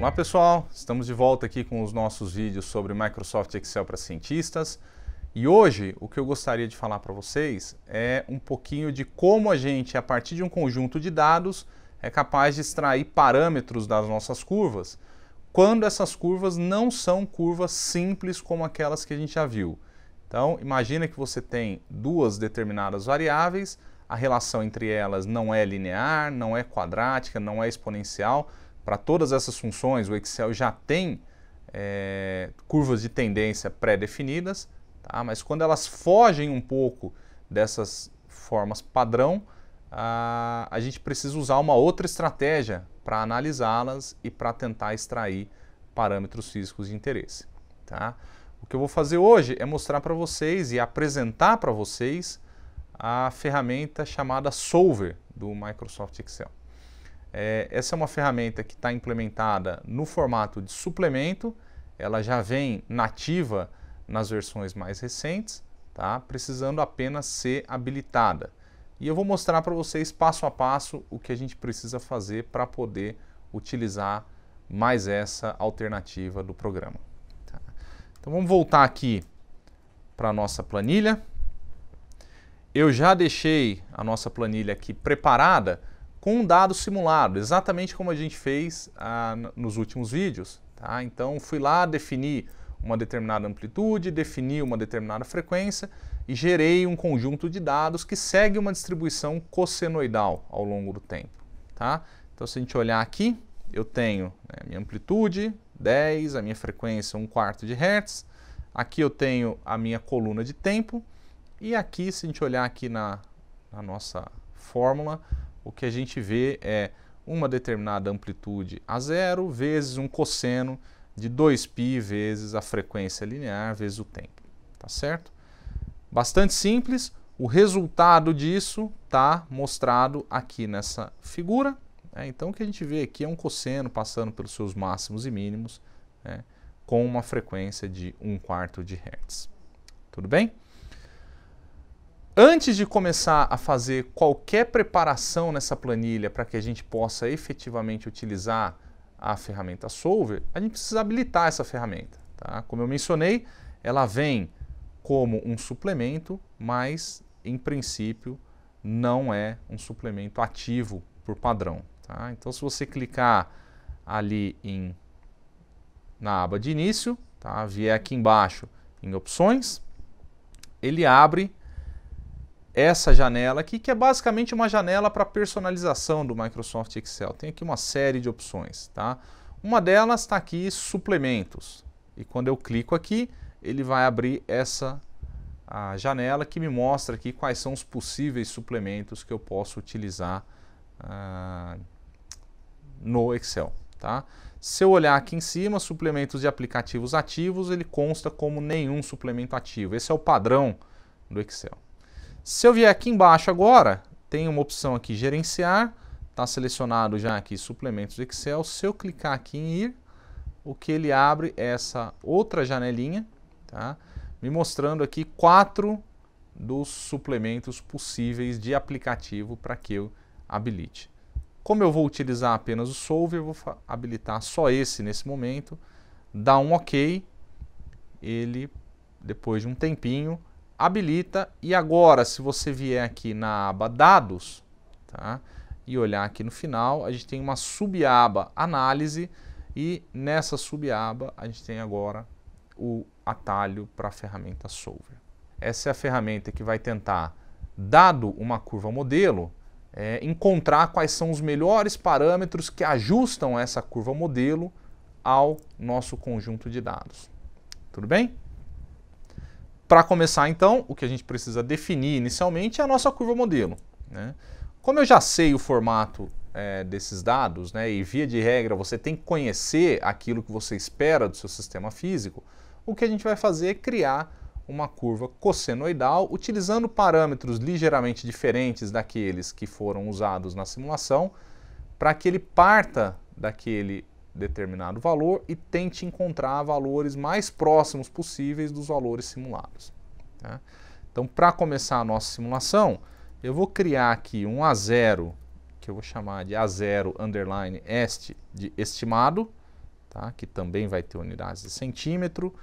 Olá pessoal, estamos de volta aqui com os nossos vídeos sobre Microsoft Excel para cientistas e hoje o que eu gostaria de falar para vocês é um pouquinho de como a gente, a partir de um conjunto de dados, é capaz de extrair parâmetros das nossas curvas quando essas curvas não são curvas simples como aquelas que a gente já viu. Então, imagina que você tem duas determinadas variáveis, a relação entre elas não é linear, não é quadrática, não é exponencial. Para todas essas funções, o Excel já tem curvas de tendência pré-definidas, tá? Mas quando elas fogem um pouco dessas formas padrão, a gente precisa usar uma outra estratégia para analisá-las e para tentar extrair parâmetros físicos de interesse, tá? O que eu vou fazer hoje é mostrar para vocês e apresentar para vocês a ferramenta chamada Solver do Microsoft Excel. Essa é uma ferramenta que está implementada no formato de suplemento, ela já vem nativa nas versões mais recentes, tá? Precisando apenas ser habilitada. E eu vou mostrar para vocês passo a passo o que a gente precisa fazer para poder utilizar mais essa alternativa do programa. Tá? Então vamos voltar aqui para a nossa planilha. Eu já deixei a nossa planilha aqui preparada com um dado simulado, exatamente como a gente fez nos últimos vídeos. Tá? Então fui lá, defini uma determinada amplitude, defini uma determinada frequência e gerei um conjunto de dados que segue uma distribuição cossenoidal ao longo do tempo. Tá? Então se a gente olhar aqui, eu tenho a minha amplitude, 10, a minha frequência 1/4 de Hz, aqui eu tenho a minha coluna de tempo, e aqui, se a gente olhar aqui na nossa fórmula, o que a gente vê é uma determinada amplitude a zero vezes um cosseno de 2π vezes a frequência linear vezes o tempo. Tá certo? Bastante simples. O resultado disso está mostrado aqui nessa figura. Então, o que a gente vê aqui é um cosseno passando pelos seus máximos e mínimos, com uma frequência de 1/4 de Hz. Tudo bem? Antes de começar a fazer qualquer preparação nessa planilha para que a gente possa efetivamente utilizar a ferramenta Solver, a gente precisa habilitar essa ferramenta. Tá? Como eu mencionei, ela vem como um suplemento, mas em princípio não é um suplemento ativo por padrão. Tá? Então se você clicar ali na aba de início, tá? Vier aqui embaixo em opções, ele abre essa janela aqui, que é basicamente uma janela para personalização do Microsoft Excel. Tem aqui uma série de opções. Tá? Uma delas está aqui, suplementos. E quando eu clico aqui, ele vai abrir a janela que me mostra aqui quais são os possíveis suplementos que eu posso utilizar no Excel. Tá? Se eu olhar aqui em cima, suplementos de aplicativos ativos, ele consta como nenhum suplemento ativo. Esse é o padrão do Excel. Se eu vier aqui embaixo agora, tem uma opção aqui, gerenciar, está selecionado já aqui suplementos do Excel. Se eu clicar aqui em ir, o que ele abre é essa outra janelinha, tá? Me mostrando aqui 4 dos suplementos possíveis de aplicativo para que eu habilite. Como eu vou utilizar apenas o Solver, eu vou habilitar só esse nesse momento, dá um OK, ele, depois de um tempinho, habilita. E agora, se você vier aqui na aba Dados, tá, e olhar aqui no final, a gente tem uma subaba Análise, e nessa subaba a gente tem agora o atalho para a ferramenta Solver. Essa é a ferramenta que vai tentar, dado uma curva modelo, encontrar quais são os melhores parâmetros que ajustam essa curva modelo ao nosso conjunto de dados. Tudo bem? Para começar, então, o que a gente precisa definir inicialmente é a nossa curva modelo. Né? Como eu já sei o formato desses dados, né, e via de regra você tem que conhecer aquilo que você espera do seu sistema físico, o que a gente vai fazer é criar uma curva cossenoidal utilizando parâmetros ligeiramente diferentes daqueles que foram usados na simulação, para que ele parta daquele determinado valor e tente encontrar valores mais próximos possíveis dos valores simulados. Tá? Então, para começar a nossa simulação, eu vou criar aqui um A0, que eu vou chamar de A0 underline est de estimado, tá? Que também vai ter unidades de centímetro,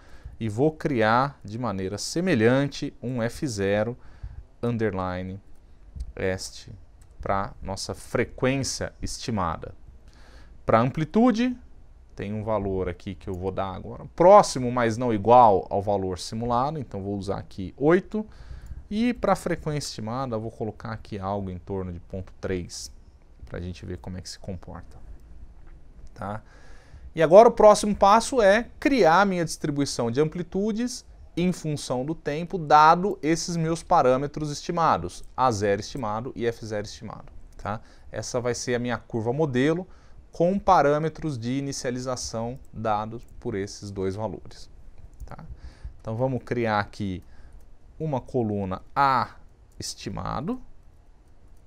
e vou criar de maneira semelhante um F0 underline est para nossa frequência estimada. Para amplitude, tem um valor aqui que eu vou dar agora, próximo, mas não igual ao valor simulado, então vou usar aqui 8. E para a frequência estimada, eu vou colocar aqui algo em torno de 0,3, para a gente ver como é que se comporta. Tá? E agora o próximo passo é criar a minha distribuição de amplitudes em função do tempo, dado esses meus parâmetros estimados, A0 estimado e F0 estimado. Tá? Essa vai ser a minha curva modelo com parâmetros de inicialização dados por esses dois valores. Tá? Então vamos criar aqui uma coluna A estimado,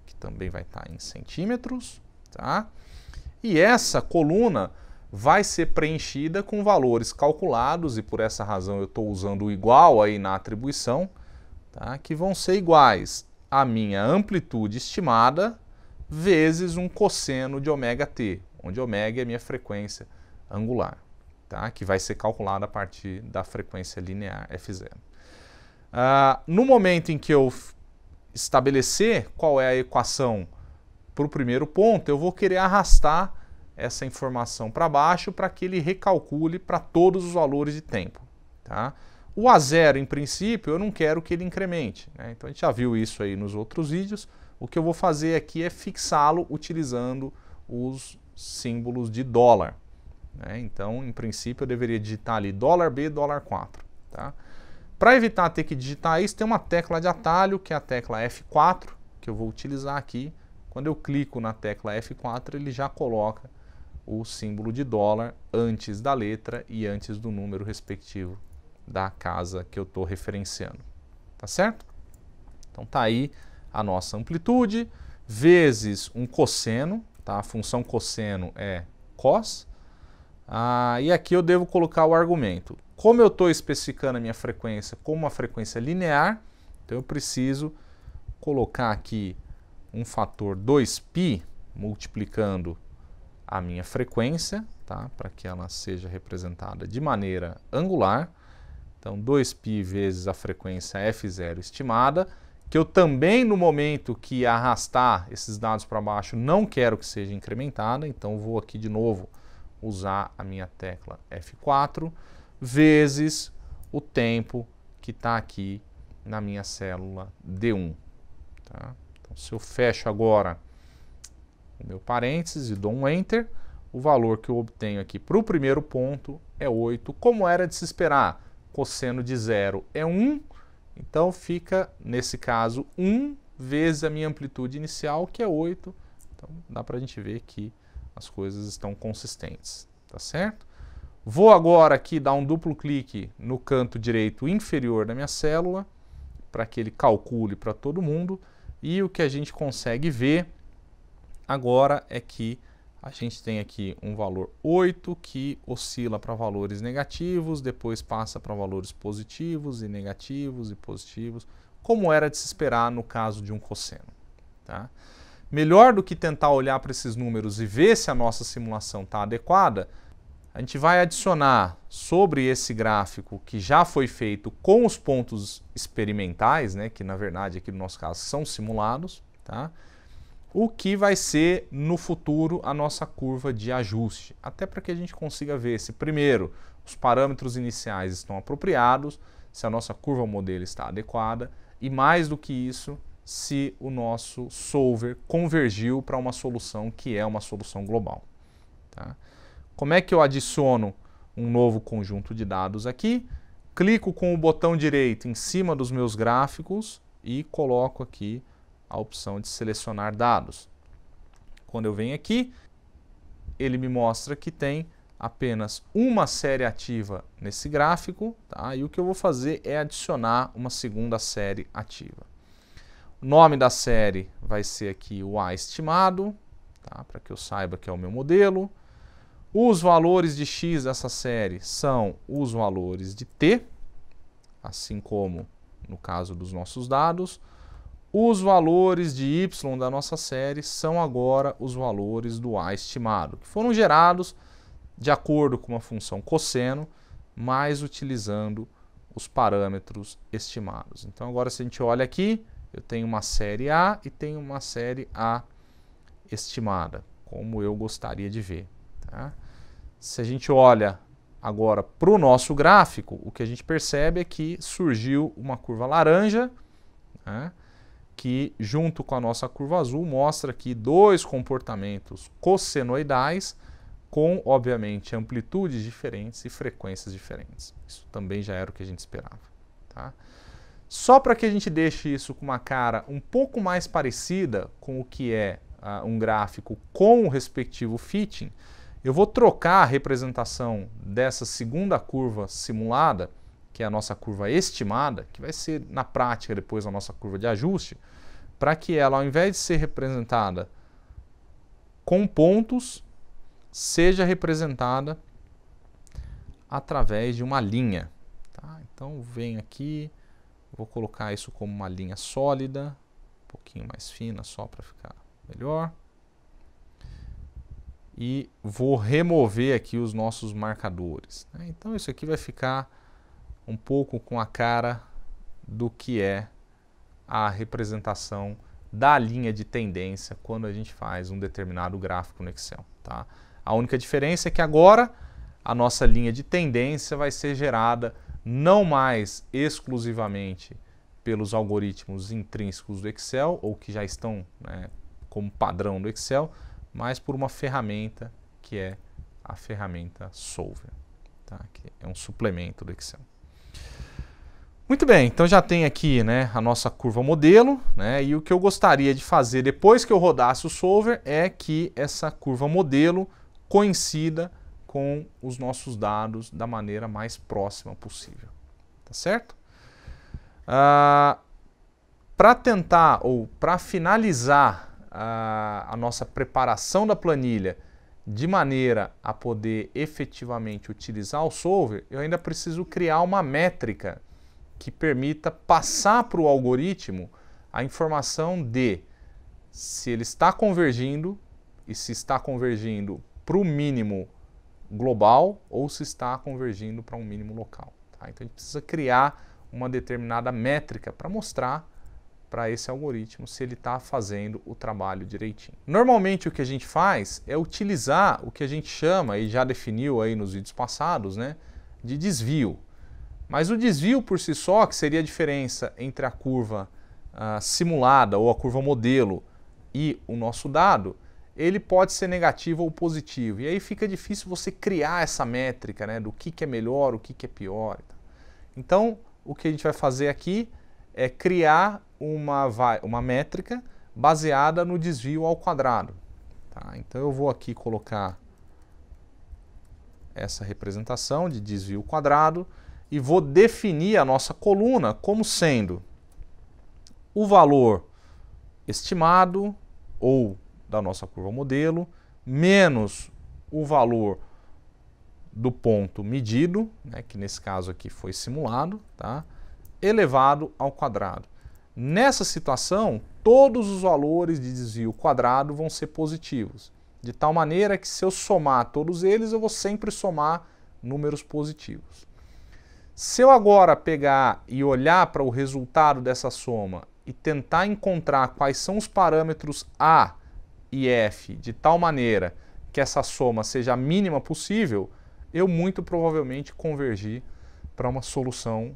que também vai estar em centímetros, tá? E essa coluna vai ser preenchida com valores calculados, e por essa razão eu estou usando o igual aí na atribuição, tá? Que vão ser iguais à minha amplitude estimada vezes um cosseno de ômega-t, onde ômega é a minha frequência angular, tá? Que vai ser calculada a partir da frequência linear F0. No momento em que eu estabelecer qual é a equação para o primeiro ponto, eu vou querer arrastar essa informação para baixo para que ele recalcule para todos os valores de tempo. Tá? O A0, em princípio, eu não quero que ele incremente, né? Então a gente já viu isso aí nos outros vídeos. O que eu vou fazer aqui é fixá-lo utilizando os símbolos de dólar. Né? Então, em princípio, eu deveria digitar ali $B, $4. Tá? Para evitar ter que digitar isso, tem uma tecla de atalho, que é a tecla F4, que eu vou utilizar aqui. Quando eu clico na tecla F4, ele já coloca o símbolo de dólar antes da letra e antes do número respectivo da casa que eu estou referenciando. Tá certo? Então tá aí a nossa amplitude, vezes um cosseno, tá? A função cosseno é cos. E aqui eu devo colocar o argumento. Como eu estou especificando a minha frequência como uma frequência linear, então eu preciso colocar aqui um fator 2π multiplicando a minha frequência, tá? Para que ela seja representada de maneira angular. Então 2π vezes a frequência F0 estimada, que eu também no momento que arrastar esses dados para baixo não quero que seja incrementada, então vou aqui de novo usar a minha tecla F4, vezes o tempo que está aqui na minha célula D1. Tá? Então, se eu fecho agora o meu parênteses e dou um Enter, o valor que eu obtenho aqui para o primeiro ponto é 8, como era de se esperar. Cosseno de 0 é 1, então fica, nesse caso, 1 vezes a minha amplitude inicial, que é 8. Então, dá para a gente ver que as coisas estão consistentes, tá certo? Vou agora aqui dar um duplo clique no canto direito inferior da minha célula, para que ele calcule para todo mundo, e o que a gente consegue ver agora é que a gente tem aqui um valor 8 que oscila para valores negativos, depois passa para valores positivos e negativos e positivos, como era de se esperar no caso de um cosseno. Tá? Melhor do que tentar olhar para esses números e ver se a nossa simulação está adequada, a gente vai adicionar sobre esse gráfico que já foi feito com os pontos experimentais, né, que na verdade aqui no nosso caso são simulados, tá? O que vai ser no futuro a nossa curva de ajuste, até para que a gente consiga ver se primeiro os parâmetros iniciais estão apropriados, se a nossa curva modelo está adequada e mais do que isso, se o nosso solver convergiu para uma solução que é uma solução global. Tá? Como é que eu adiciono um novo conjunto de dados aqui? Clico com o botão direito em cima dos meus gráficos e coloco aqui a opção de selecionar dados. Quando eu venho aqui, ele me mostra que tem apenas uma série ativa nesse gráfico, tá? E o que eu vou fazer é adicionar uma segunda série ativa. O nome da série vai ser aqui o A estimado, tá? Para que eu saiba que é o meu modelo. Os valores de x dessa série são os valores de t, assim como no caso dos nossos dados. Os valores de y da nossa série são agora os valores do A estimado, que foram gerados de acordo com uma função cosseno, mas utilizando os parâmetros estimados. Então agora se a gente olha aqui, eu tenho uma série A e tenho uma série A estimada, como eu gostaria de ver. Tá? Se a gente olha agora para o nosso gráfico, o que a gente percebe é que surgiu uma curva laranja, né, que junto com a nossa curva azul mostra aqui dois comportamentos cossenoidais com, obviamente, amplitudes diferentes e frequências diferentes. Isso também já era o que a gente esperava. Tá? Só para que a gente deixe isso com uma cara um pouco mais parecida com o que é um gráfico com o respectivo fitting, eu vou trocar a representação dessa segunda curva simulada, que é a nossa curva estimada, que vai ser na prática depois a nossa curva de ajuste, para que ela, ao invés de ser representada com pontos, seja representada através de uma linha. Tá? Então venho aqui, vou colocar isso como uma linha sólida, um pouquinho mais fina só para ficar melhor. E vou remover aqui os nossos marcadores. Né? Então isso aqui vai ficar um pouco com a cara do que é a representação da linha de tendência quando a gente faz um determinado gráfico no Excel. Tá? A única diferença é que agora a nossa linha de tendência vai ser gerada não mais exclusivamente pelos algoritmos intrínsecos do Excel, ou que já estão, né, como padrão do Excel, mas por uma ferramenta que é a ferramenta Solver, tá? Que é um suplemento do Excel. Muito bem, então já tem aqui, né, a nossa curva modelo, né, e o que eu gostaria de fazer depois que eu rodasse o Solver é que essa curva modelo coincida com os nossos dados da maneira mais próxima possível, tá certo? Para tentar ou para finalizar a nossa preparação da planilha de maneira a poder efetivamente utilizar o Solver, eu ainda preciso criar uma métrica que permita passar para o algoritmo a informação de se ele está convergindo e se está convergindo para o mínimo global ou se está convergindo para um mínimo local. Tá? Então a gente precisa criar uma determinada métrica para mostrar para esse algoritmo se ele está fazendo o trabalho direitinho. Normalmente o que a gente faz é utilizar o que a gente chama, e já definiu aí nos vídeos passados, né, de desvio. Mas o desvio por si só, que seria a diferença entre a curva simulada ou a curva modelo e o nosso dado, ele pode ser negativo ou positivo. E aí fica difícil você criar essa métrica, né, do que é melhor, o que é pior. Então, o que a gente vai fazer aqui é criar uma métrica baseada no desvio ao quadrado. Tá? Então, eu vou aqui colocar essa representação de desvio quadrado e vou definir a nossa coluna como sendo o valor estimado ou da nossa curva modelo menos o valor do ponto medido, né, que nesse caso aqui foi simulado, tá, elevado ao quadrado. Nessa situação, todos os valores de desvio quadrado vão ser positivos, de tal maneira que se eu somar todos eles, eu vou sempre somar números positivos. Se eu agora pegar e olhar para o resultado dessa soma e tentar encontrar quais são os parâmetros A e F de tal maneira que essa soma seja a mínima possível, eu muito provavelmente convergi para uma solução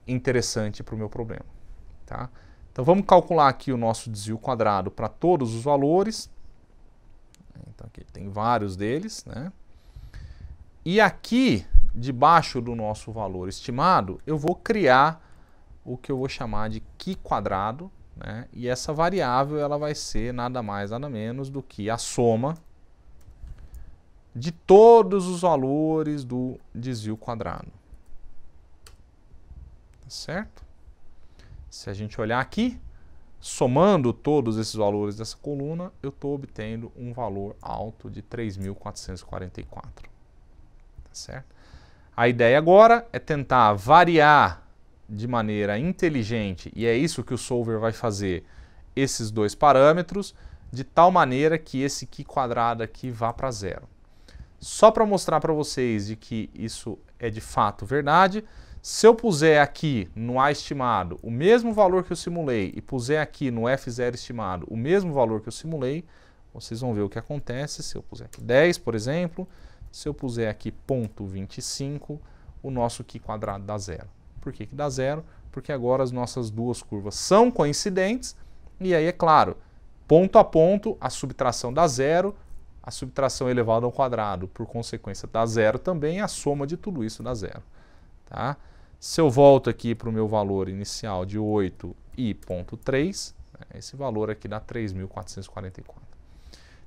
interessante para o meu problema. Tá? Então vamos calcular aqui o nosso desvio quadrado para todos os valores. Então aqui tem vários deles, né? E aqui, debaixo do nosso valor estimado, eu vou criar o que eu vou chamar de Q quadrado, né? E essa variável ela vai ser nada mais, nada menos do que a soma de todos os valores do desvio quadrado. Tá certo? Se a gente olhar aqui, somando todos esses valores dessa coluna, eu estou obtendo um valor alto de 3.444. Tá certo? A ideia agora é tentar variar de maneira inteligente, e é isso que o Solver vai fazer, esses dois parâmetros, de tal maneira que esse Q quadrado aqui vá para zero. só para mostrar para vocês de que isso é de fato verdade, se eu puser aqui no A estimado o mesmo valor que eu simulei e puser aqui no F0 estimado o mesmo valor que eu simulei, vocês vão ver o que acontece. Se eu puser aqui 10, por exemplo, se eu puser aqui 0,25, o nosso Qi quadrado dá zero. Por que dá zero? Porque agora as nossas duas curvas são coincidentes e aí, é claro, ponto a ponto, a subtração dá zero, a subtração elevada ao quadrado, por consequência, dá zero também, a soma de tudo isso dá zero. Tá? Se eu volto aqui para o meu valor inicial de 8 e 0,3, esse valor aqui dá 3.444.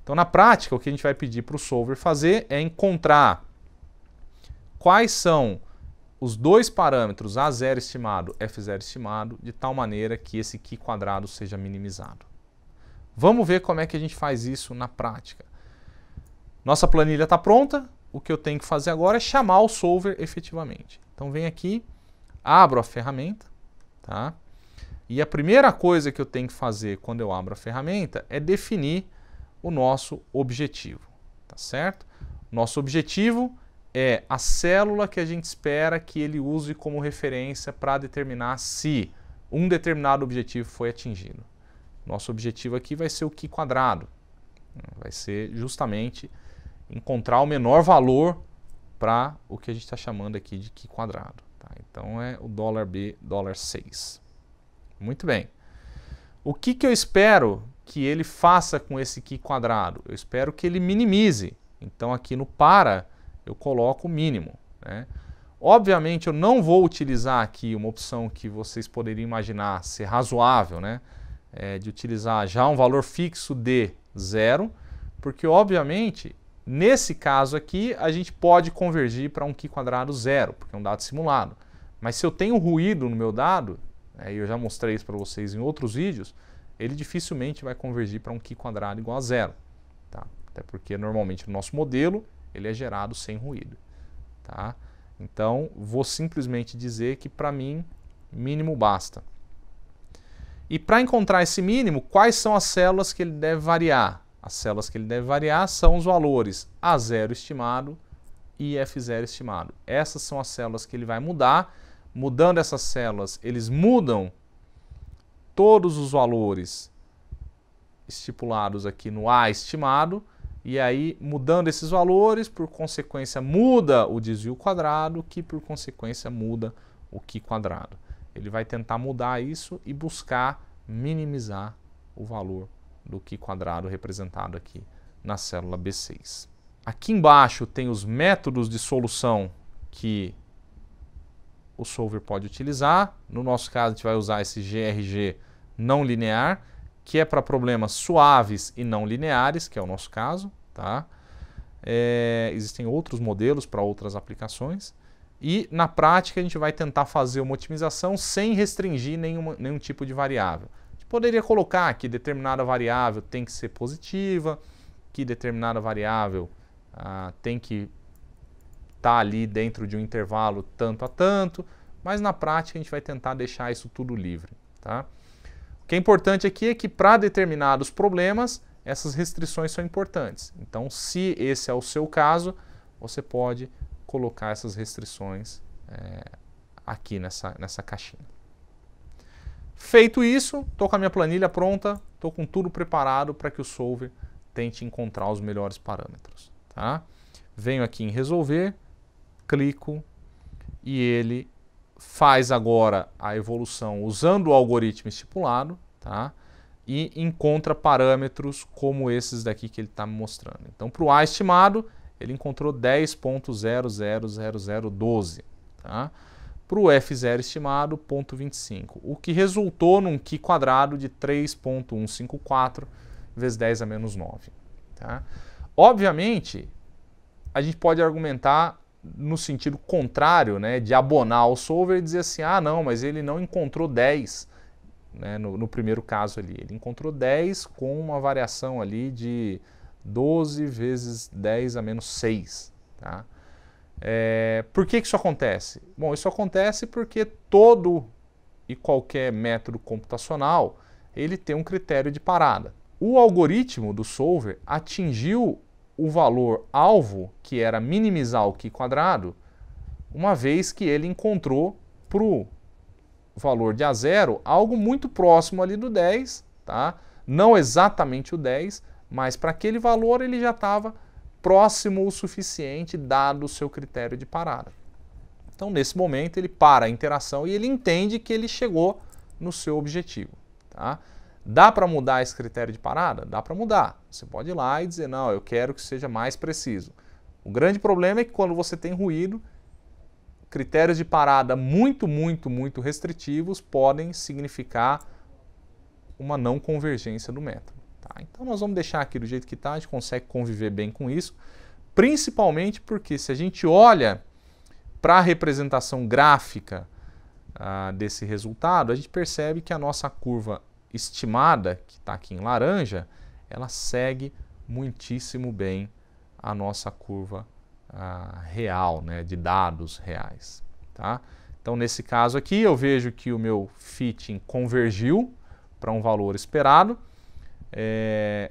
Então, na prática, o que a gente vai pedir para o solver fazer é encontrar quais são os dois parâmetros A0 estimado e F0 estimado, de tal maneira que esse Qi quadrado seja minimizado. Vamos ver como é que a gente faz isso na prática. Nossa planilha está pronta, o que eu tenho que fazer agora é chamar o solver efetivamente. Então, venho aqui, abro a ferramenta, tá? E a primeira coisa que eu tenho que fazer quando eu abro a ferramenta é definir o nosso objetivo, tá certo? Nosso objetivo é a célula que a gente espera que ele use como referência para determinar se um determinado objetivo foi atingido. Nosso objetivo aqui vai ser o Qi quadrado, vai ser justamente encontrar o menor valor para o que a gente está chamando aqui de Qi quadrado. Tá? Então é o $B, $6. Muito bem. O que eu espero que ele faça com esse Qi quadrado? Eu espero que ele minimize. Então aqui no para eu coloco o mínimo. Né? Obviamente eu não vou utilizar aqui uma opção que vocês poderiam imaginar ser razoável, né? De utilizar já um valor fixo de 0, porque obviamente nesse caso aqui a gente pode convergir para um Qi quadrado 0, porque é um dado simulado. Mas se eu tenho ruído no meu dado, e eu já mostrei isso para vocês em outros vídeos, ele dificilmente vai convergir para um Qi quadrado igual a 0. Tá? Até porque normalmente no nosso modelo ele é gerado sem ruído. Tá? Então vou simplesmente dizer que para mim mínimo basta. E para encontrar esse mínimo, quais são as células que ele deve variar? As células que ele deve variar são os valores A0 estimado e F0 estimado. Essas são as células que ele vai mudar. Mudando essas células, eles mudam todos os valores estipulados aqui no A estimado. E aí, mudando esses valores, por consequência, muda o desvio quadrado, que por consequência muda o Qi quadrado. Ele vai tentar mudar isso e buscar minimizar o valor do Qi quadrado representado aqui na célula B6. Aqui embaixo tem os métodos de solução que o solver pode utilizar. No nosso caso, a gente vai usar esse GRG não linear, que é para problemas suaves e não lineares, que é o nosso caso. Tá? Existem outros modelos para outras aplicações. E, na prática, a gente vai tentar fazer uma otimização sem restringir nenhum tipo de variável. A gente poderia colocar que determinada variável tem que ser positiva, que determinada variável tem que estar ali dentro de um intervalo tanto a tanto, mas, na prática, a gente vai tentar deixar isso tudo livre. Tá? O que é importante aqui é que, para determinados problemas, essas restrições são importantes. Então, se esse é o seu caso, você pode colocar essas restrições aqui nessa caixinha. Feito isso, estou com a minha planilha pronta, estou com tudo preparado para que o solver tente encontrar os melhores parâmetros. Tá? Venho aqui em resolver, clico e ele faz agora a evolução usando o algoritmo estipulado, tá? E encontra parâmetros como esses daqui que ele está me mostrando. Então, para o A estimado, ele encontrou 10.000012. Tá? Para o F0 estimado, 0,25. O que resultou num Qi quadrado de 3.154 vezes 10 a menos 9. Tá? Obviamente, a gente pode argumentar no sentido contrário, né, de abonar o solver e dizer assim, não, mas ele não encontrou 10, né, no primeiro caso ali. Ele encontrou 10 com uma variação ali de 12 vezes 10 a menos 6. Tá? Por que isso acontece? Bom, isso acontece porque todo e qualquer método computacional ele tem um critério de parada. O algoritmo do solver atingiu o valor alvo, que era minimizar o Qi quadrado, uma vez que ele encontrou para o valor de A0 algo muito próximo ali do 10, tá? Não exatamente o 10, mas para aquele valor ele já estava próximo o suficiente dado o seu critério de parada. Então, nesse momento, ele para a interação e ele entende que ele chegou no seu objetivo. Tá? Dá para mudar esse critério de parada? Dá para mudar. Você pode ir lá e dizer, não, eu quero que seja mais preciso. O grande problema é que quando você tem ruído, critérios de parada muito restritivos podem significar uma não convergência do método. Tá? Então, nós vamos deixar aqui do jeito que está, a gente consegue conviver bem com isso, principalmente porque se a gente olha para a representação gráfica desse resultado, a gente percebe que a nossa curva estimada, que está aqui em laranja, ela segue muitíssimo bem a nossa curva real, né, de dados reais. Tá? Então, nesse caso aqui, eu vejo que o meu fitting convergiu para um valor esperado.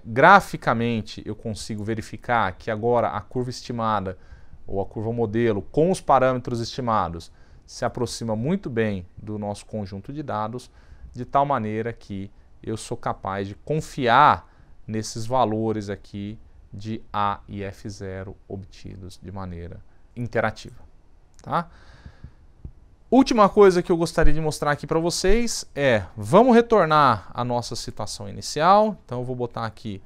Graficamente, eu consigo verificar que agora a curva estimada ou a curva modelo com os parâmetros estimados se aproxima muito bem do nosso conjunto de dados, de tal maneira que eu sou capaz de confiar nesses valores aqui de A e F0 obtidos de maneira interativa. Tá? Última coisa que eu gostaria de mostrar aqui para vocês vamos retornar à nossa situação inicial. Então eu vou botar aqui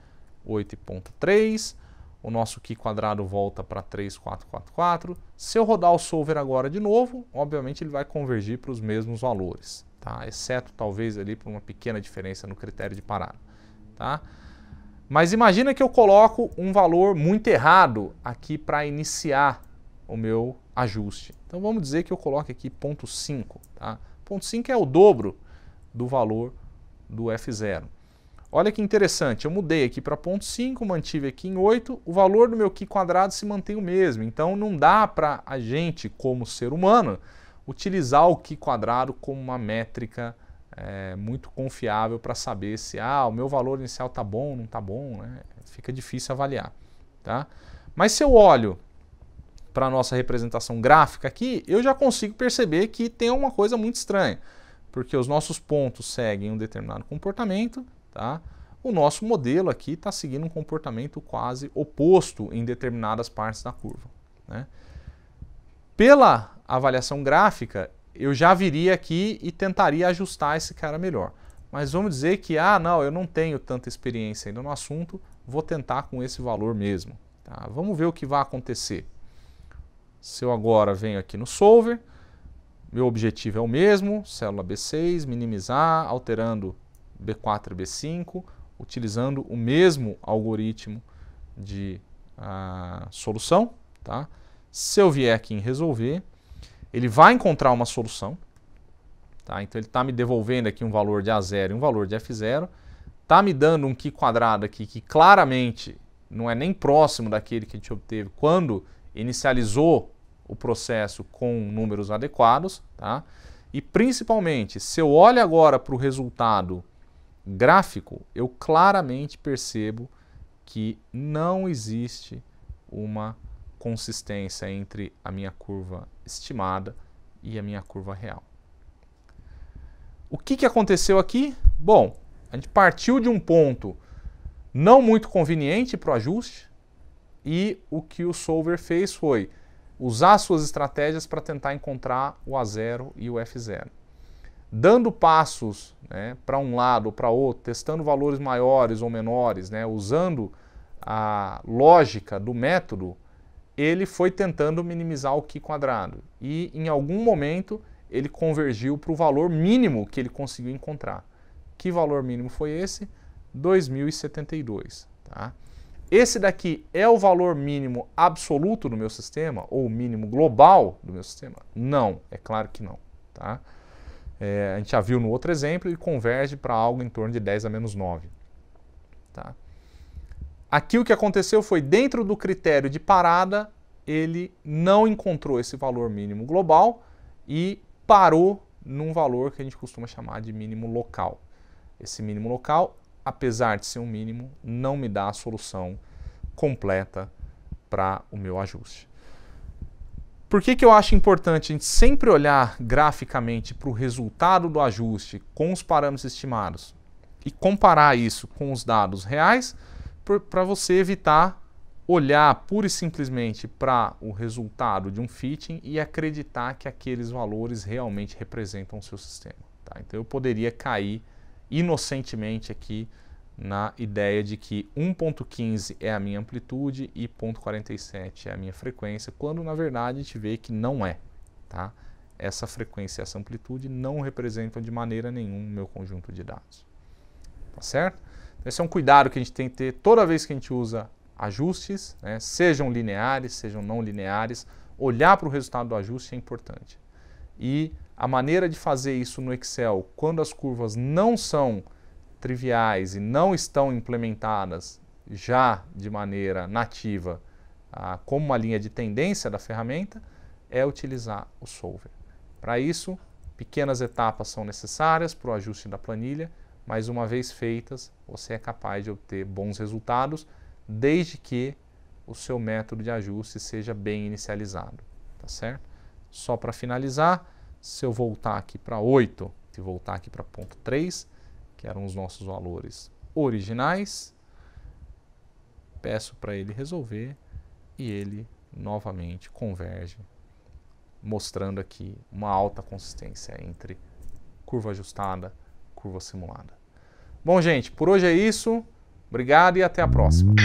8.3, o nosso Qi quadrado volta para 3.444. Se eu rodar o solver agora de novo, obviamente ele vai convergir para os mesmos valores, tá? Exceto talvez ali por uma pequena diferença no critério de parada. Tá? Mas imagina que eu coloco um valor muito errado aqui para iniciar o meu ajuste. Então vamos dizer que eu coloque aqui 0.5. Tá? 0.5 é o dobro do valor do F0. Olha que interessante, eu mudei aqui para 0.5, mantive aqui em 8, o valor do meu Qi quadrado se mantém o mesmo. Então não dá para a gente, como ser humano, utilizar o Qi quadrado como uma métrica muito confiável para saber se o meu valor inicial está bom ou não está bom, né? Fica difícil avaliar. Tá? Mas se eu olho para a nossa representação gráfica aqui, eu já consigo perceber que tem uma coisa muito estranha, porque os nossos pontos seguem um determinado comportamento, tá? O nosso modelo aqui está seguindo um comportamento quase oposto em determinadas partes da curva. Né? Pela avaliação gráfica, eu já viria aqui e tentaria ajustar esse cara melhor. Mas vamos dizer que, não, eu não tenho tanta experiência ainda no assunto, vou tentar com esse valor mesmo. Tá? Vamos ver o que vai acontecer. Se eu agora venho aqui no solver, meu objetivo é o mesmo, célula B6, minimizar, alterando B4 e B5, utilizando o mesmo algoritmo de solução. Tá? Se eu vier aqui em resolver, ele vai encontrar uma solução. Tá? Então ele está me devolvendo aqui um valor de A0 e um valor de F0. Está me dando um Qi quadrado aqui que claramente não é nem próximo daquele que a gente obteve quando inicializou o processo com números adequados. Tá? E principalmente, se eu olho agora para o resultado gráfico, eu claramente percebo que não existe uma consistência entre a minha curva estimada e a minha curva real. O que aconteceu aqui? Bom, a gente partiu de um ponto não muito conveniente para o ajuste e o que o solver fez foi usar suas estratégias para tentar encontrar o A0 e o F0. Dando passos, né, para um lado ou para outro, testando valores maiores ou menores, né, usando a lógica do método, ele foi tentando minimizar o Qi quadrado. E em algum momento ele convergiu para o valor mínimo que ele conseguiu encontrar. Que valor mínimo foi esse? 2072. Tá? Esse daqui é o valor mínimo absoluto do meu sistema, ou o mínimo global do meu sistema? Não, é claro que não. Tá? A gente já viu no outro exemplo, ele converge para algo em torno de 10 a menos 9. Tá? Aqui o que aconteceu foi, dentro do critério de parada, ele não encontrou esse valor mínimo global e parou num valor que a gente costuma chamar de mínimo local. Esse mínimo local, apesar de ser um mínimo, não me dá a solução completa para o meu ajuste. Por que eu acho importante a gente sempre olhar graficamente para o resultado do ajuste com os parâmetros estimados e comparar isso com os dados reais, para você evitar olhar pura e simplesmente para o resultado de um fitting e acreditar que aqueles valores realmente representam o seu sistema. Tá? Então eu poderia cair inocentemente aqui na ideia de que 1.15 é a minha amplitude e 0.47 é a minha frequência, quando na verdade a gente vê que não é. Tá? Essa frequência e essa amplitude não representam de maneira nenhuma o meu conjunto de dados. Tá certo? Esse é um cuidado que a gente tem que ter toda vez que a gente usa ajustes, né? Sejam lineares, sejam não lineares, olhar para o resultado do ajuste é importante. E a maneira de fazer isso no Excel, quando as curvas não são triviais e não estão implementadas já de maneira nativa como uma linha de tendência da ferramenta, é utilizar o solver. Para isso, pequenas etapas são necessárias para o ajuste da planilha, mas uma vez feitas, você é capaz de obter bons resultados, desde que o seu método de ajuste seja bem inicializado. Tá certo? Só para finalizar, se eu voltar aqui para 8 e voltar aqui para ponto 3, que eram os nossos valores originais, peço para ele resolver e ele novamente converge, mostrando aqui uma alta consistência entre curva ajustada e curva simulada. Bom, gente, por hoje é isso. Obrigado e até a próxima.